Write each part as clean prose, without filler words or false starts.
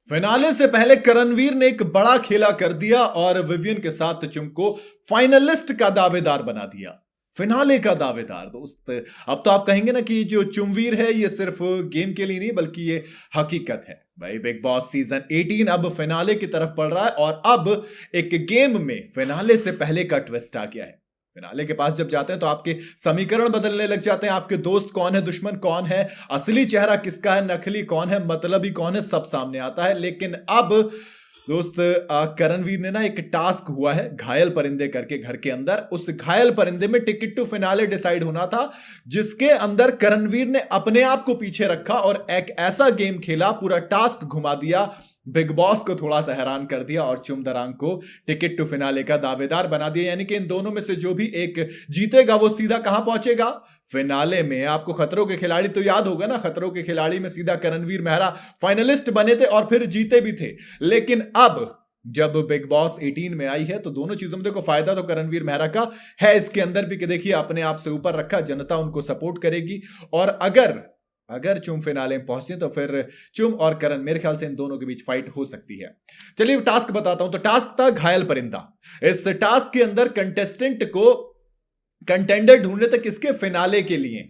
Finale से पहले करणवीर ने एक बड़ा खेला कर दिया और विवियन के साथ चुम को फाइनलिस्ट का दावेदार बना दिया। फिनाले का दावेदार दोस्त। अब तो आप कहेंगे ना कि जो चुमवीर है ये सिर्फ गेम के लिए नहीं बल्कि ये हकीकत है। भाई बिग बॉस सीजन 18 अब फिनाले की तरफ बढ़ रहा है और अब एक गेम में फिनाले से पहले का ट्विस्ट आ गया है। फिनाले के पास जब जाते हैं तो आपके समीकरण बदलने लग जाते हैं। आपके दोस्त कौन है, दुश्मन कौन है, असली चेहरा किसका है, नकली कौन है, मतलबी कौन है, सब सामने आता है। लेकिन अब दोस्त करणवीर ने ना एक टास्क हुआ है घायल परिंदे करके घर के अंदर। उस घायल परिंदे में टिकट टू फिनाले डिसाइड होना था जिसके अंदर करणवीर ने अपने आप को पीछे रखा और एक ऐसा गेम खेला, पूरा टास्क घुमा दिया, बिग बॉस को थोड़ा सा हैरान कर दिया और चुम दरांग को टिकट टू फिनाले का दावेदार बना दिया। यानी कि इन दोनों में से जो भी एक जीतेगा वो सीधा कहां पहुंचेगा, फिनाले में। आपको खतरों के खिलाड़ी तो याद होगा ना, खतरों के खिलाड़ी में सीधा करणवीर मेहरा फाइनलिस्ट बने थे और फिर जीते भी थे। लेकिन अब जब बिग बॉस 18 में आई है तो दोनों चीजों में देखो फायदा तो करणवीर मेहरा का है इसके अंदर भी कि देखिए अपने आप से ऊपर रखा, जनता उनको सपोर्ट करेगी। और अगर चुम फिनाले में पहुंचते तो फिर चुम और करण, मेरे ख्याल से इन दोनों के बीच फाइट हो सकती है। चलिए टास्क बताता हूं। तो टास्क था घायल परिंदा। इस टास्क के अंदर कंटेस्टेंट को कंटेंडर ढूंढने तक इसके फिनाले के लिए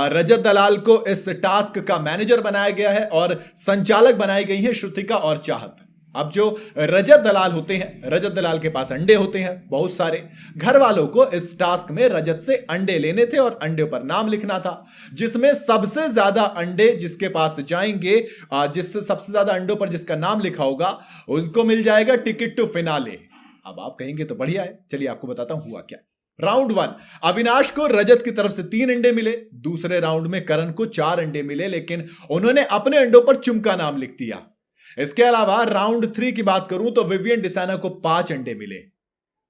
रजत दलाल को इस टास्क का मैनेजर बनाया गया है और संचालक बनाई गई है श्रुतिका और चाहत। अब जो रजत दलाल होते हैं, रजत दलाल के पास अंडे होते हैं बहुत सारे। घर वालों को इस टास्क में रजत से अंडे लेने थे और अंडे पर नाम लिखना था, जिसमें सबसे ज्यादा अंडे जिसके पास जाएंगे, जिससे सबसे ज्यादा अंडों पर जिसका नाम लिखा होगा उसको मिल जाएगा टिकट टू फिनाले। अब आप कहेंगे तो बढ़िया है, चलिए आपको बताता हूं हुआ क्या। राउंड 1 अविनाश को रजत की तरफ से 3 अंडे मिले। दूसरे राउंड में करण को 4 अंडे मिले, लेकिन उन्होंने अपने अंडों पर चुम का नाम लिख दिया। इसके अलावा राउंड 3 की बात करूं तो विवियन डिसाना को 5 अंडे मिले।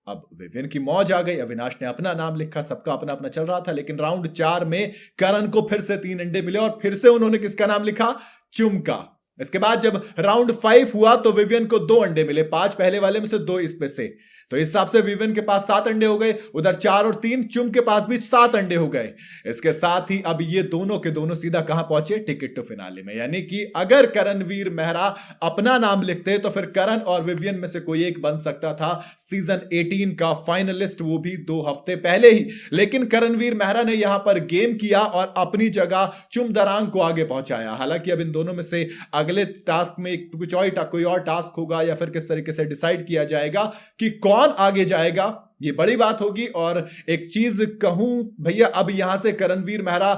अब विवियन की मौज आ गई, अविनाश ने अपना नाम लिखा, सबका अपना अपना चल रहा था। लेकिन राउंड 4 में करण को फिर से 3 अंडे मिले और फिर से उन्होंने किसका नाम लिखा, चुम का। इसके बाद जब राउंड 5 हुआ तो विवियन को 2 अंडे मिले, 5 पहले वाले में से 2 इस पे से। तो इस हिसाब से विवियन के पास 7 अंडे हो गए, उधर 4 और 3 चुम के पास भी 7 अंडे हो गए। इसके साथ ही अब ये दोनों के दोनों सीधा कहां पहुंचे, टिकट टू फिनाले में। यानी कि अगर करणवीर मेहरा अपना नाम लिखते तो फिर करण और विवियन में से कोई एक बन सकता था सीजन 18 का फाइनलिस्ट, वो भी 2 हफ्ते पहले ही। लेकिन करणवीर मेहरा ने यहां पर गेम किया और अपनी जगह चुम दरांग को आगे पहुंचाया। हालांकि अब इन दोनों में से अगले टास्क में कोई और टास्क होगा या फिर किस तरीके से डिसाइड किया जाएगा कि कौन आगे जाएगा, ये बड़ी बात होगी। और एक चीज कहूं भैया, अब यहां से करणवीर मेहरा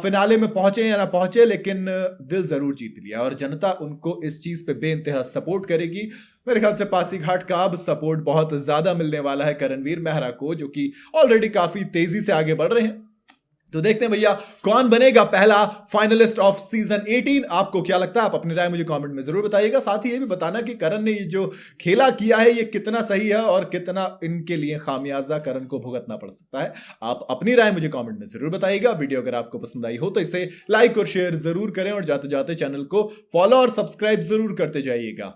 फिनाले में पहुंचे या ना पहुंचे, लेकिन दिल जरूर जीत लिया और जनता उनको इस चीज पे बेइंतहा सपोर्ट करेगी। मेरे ख्याल से पासीघाट का अब सपोर्ट बहुत ज्यादा मिलने वाला है करणवीर मेहरा को, जो कि ऑलरेडी काफी तेजी से आगे बढ़ रहे हैं। तो देखते हैं भैया कौन बनेगा पहला फाइनलिस्ट ऑफ सीजन 18। आपको क्या लगता है, आप अपनी राय मुझे कमेंट में जरूर बताइएगा। साथ ही ये भी बताना कि करण ने ये जो खेला किया है ये कितना सही है और कितना इनके लिए खामियाजा करण को भुगतना पड़ सकता है। आप अपनी राय मुझे कमेंट में जरूर बताइएगा। वीडियो अगर आपको पसंद आई हो तो इसे लाइक और शेयर जरूर करें और जाते जाते चैनल को फॉलो और सब्सक्राइब जरूर करते जाइएगा।